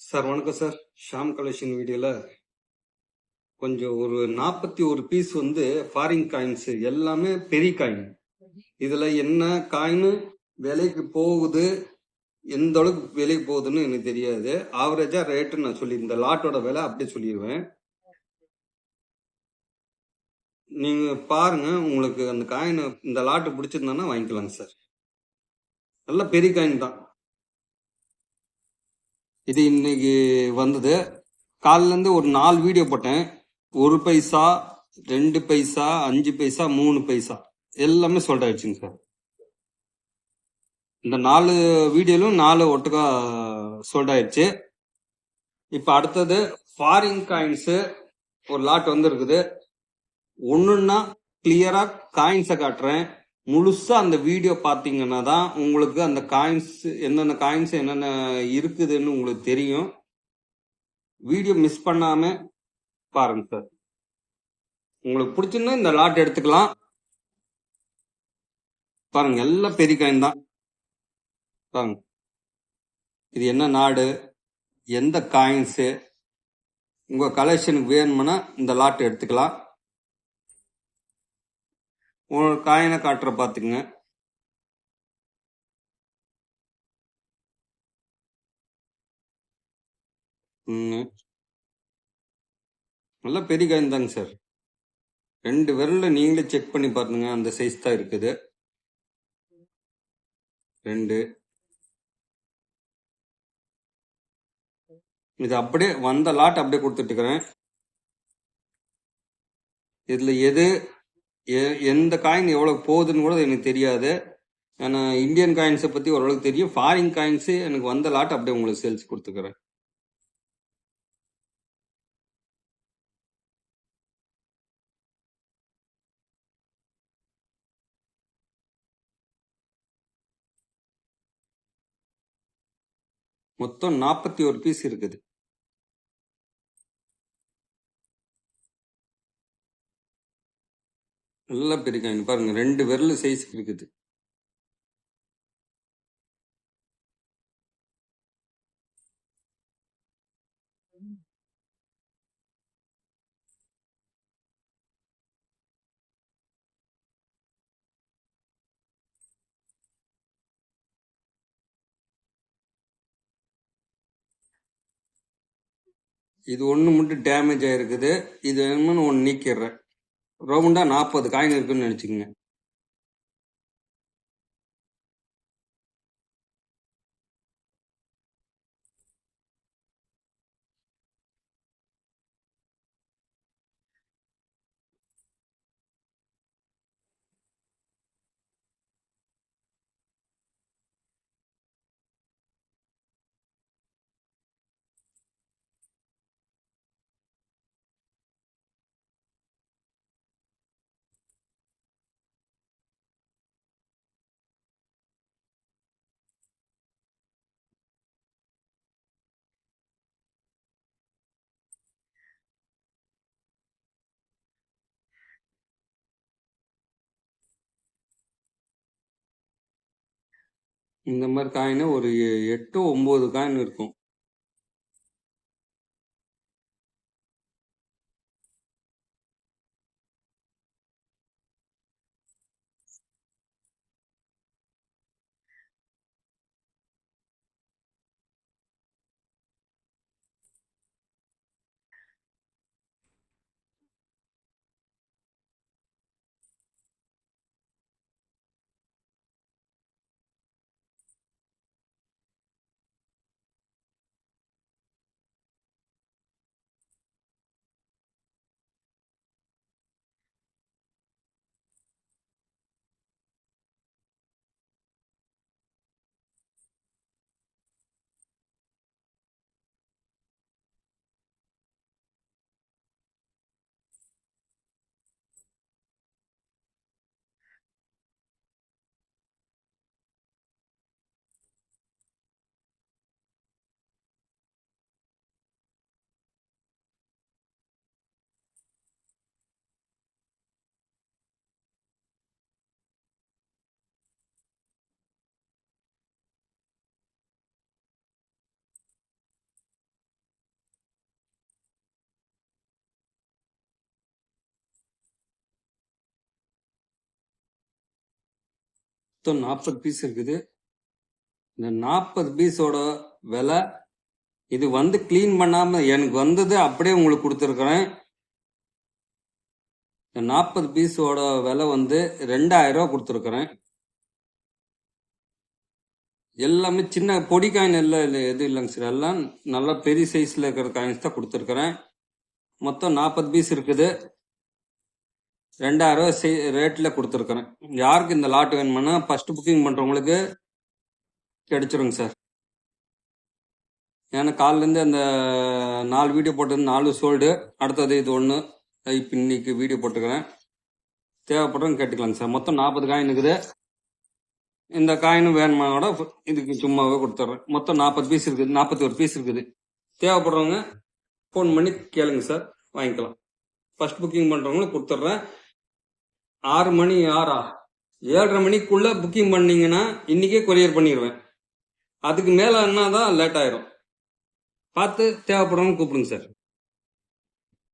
Sir வணக்கம் sir. Sham collection வீடியோல கொஞ்சம் ஒரு 41 பீஸ் வந்து ஃபாரின் காயின்ஸ், எல்லாமே பெரிய காயின். இதுல என்ன காயின் விலைக்கு போகுது, எந்த அளவுக்கு விலைக்கு போகுதுன்னு எனக்கு தெரியாது. ஆவரேஜா ரேட்டு நான் சொல்லி இந்த லாட்டோட விலை அப்படியே சொல்லிடுவேன். நீங்க பாருங்க, உங்களுக்கு அந்த காயின் இந்த லாட்டு பிடிச்சிருந்தானா வாங்கிக்கலாங்க சார். நல்ல பெரிய காயின் தான். இது இன்னைக்கு வந்தது. காலில இருந்து ஒரு 4 வீடியோ போட்டேன். 1 பைசா, 2 பைசா, 5 பைசா, 3 பைசா எல்லாமே சோல்ட் ஆயிடுச்சுங்க சார். இந்த 4 வீடியோலும் 4 ஒட்டுக்கா சோல்ட் ஆயிடுச்சு. இப்ப அடுத்தது ஃபாரின் காயின்ஸ் ஒரு லாட் வந்து இருக்குது. ஒண்ணுன்னா கிளியரா காயின்ஸை காட்டுறேன். முழுசா அந்த வீடியோ பார்த்தீங்கன்னா தான் உங்களுக்கு அந்த காயின்ஸ் என்னென்ன காயின்ஸ் என்னென்ன இருக்குதுன்னு உங்களுக்கு தெரியும். வீடியோ மிஸ் பண்ணாம பாருங்க சார். உங்களுக்கு பிடிச்சிருந்தா இந்த லாட் எடுத்துக்கலாம். பாருங்க, எல்லாம் பெரிய காயின் தான். பாருங்க, இது என்ன நாடு, எந்த காயின்ஸு, உங்க கலெக்ஷனுக்கு வேணும்னா இந்த லாட் எடுத்துக்கலாம். ஒரு காயினை காட்டுற பாத்துக்குங்க. நல்லா பெரிய காயின் தாங்க சார். 2 விரல்ல நீங்களே செக் பண்ணி பாருங்க, அந்த சைஸ் தான் இருக்குது. 2 இது அப்படியே வந்த லாட் அப்படியே கொடுத்துட்டு இருக்கிறேன். இதுல எது எந்த காயின் எவ்வளவு போகுதுன்னு கூட எனக்கு தெரியாது. ஏன்னா இந்தியன் காயின்ஸை பத்தி ஓரளவுக்கு தெரியும். ஃபாரின் காயின்ஸ் எனக்கு வந்த லாட் அப்படியே உங்களுக்கு சேல்ஸ் கொடுத்துக்கிறேன். மொத்தம் 41 பீஸ் இருக்குது. நல்லா பெரிய காயின் பாருங்க, 2 விரல் சைஸ் இருக்குது. இது ஒன்று மட்டும் டேமேஜ் ஆயிருக்குது. இது வேணும்னு ஒன்று நீக்கிடுறேன். ரவுண்டா 40 காயின் இருக்குன்னு நினைச்சுக்கோங்க. இந்த மாதிரி காயின் ஒரு 8 9 காயின் இருக்கும். மொத்தம் 40 பீஸ் இருக்குது. இந்த 40 பீஸோட விலை, இது வந்து கிளீன் பண்ணாம எனக்கு வந்தது அப்படியே உங்களுக்கு கொடுத்துருக்குறேன். இந்த 40 பீஸோட விலை வந்து 2000 ரூபா கொடுத்துருக்குறேன். எல்லாமே சின்ன பொடி காயின் எல்லாம் எதுவும் இல்லைங்க சார், எல்லாம் நல்லா பெரிய சைஸ்ல இருக்கிற காயின்ஸ் தான் கொடுத்துருக்குறேன். மொத்தம் 40 பீஸ் இருக்குது. 2000 ரூபா ரேட்ல கொடுத்துருக்குறேன். யாருக்கு இந்த லாட் வேணும்னா ஃபர்ஸ்ட் புக்கிங் பண்றவங்களுக்கு கிடைச்சிருங்க சார். ஏன்னா காலிலேருந்து அந்த 4 வீடியோ போட்டது 4 சோல்டு, அடுத்தது இது 1 இப்போ இன்னைக்கு வீடியோ போட்டுக்கிறேன். தேவைப்படுறவங்க கேட்டுக்கலாங்க சார். மொத்தம் 40 காயின் இருக்குது. இந்த காயினும் வேணுமானோட இதுக்கு சும்மாவே கொடுத்துட்றேன். மொத்தம் 40 பீஸ் இருக்குது, 41 பீஸ் இருக்குது. தேவைப்படுறவங்க ஃபோன் பண்ணி கேளுங்க சார், வாங்கிக்கலாம். ஃபர்ஸ்ட் புக்கிங் பண்ணுறவங்களுக்கு கொடுத்துட்றேன். 6 மணி 7:30 மணிக்குள்ள புக்கிங் பண்ணீங்கன்னா இன்னைக்கே கொரியர் பண்ணிடுவேன். அதுக்கு மேலே தான் லேட் ஆயிரும். பார்த்து தேவைப்படுறவங்க கூப்பிடுங்க சார்.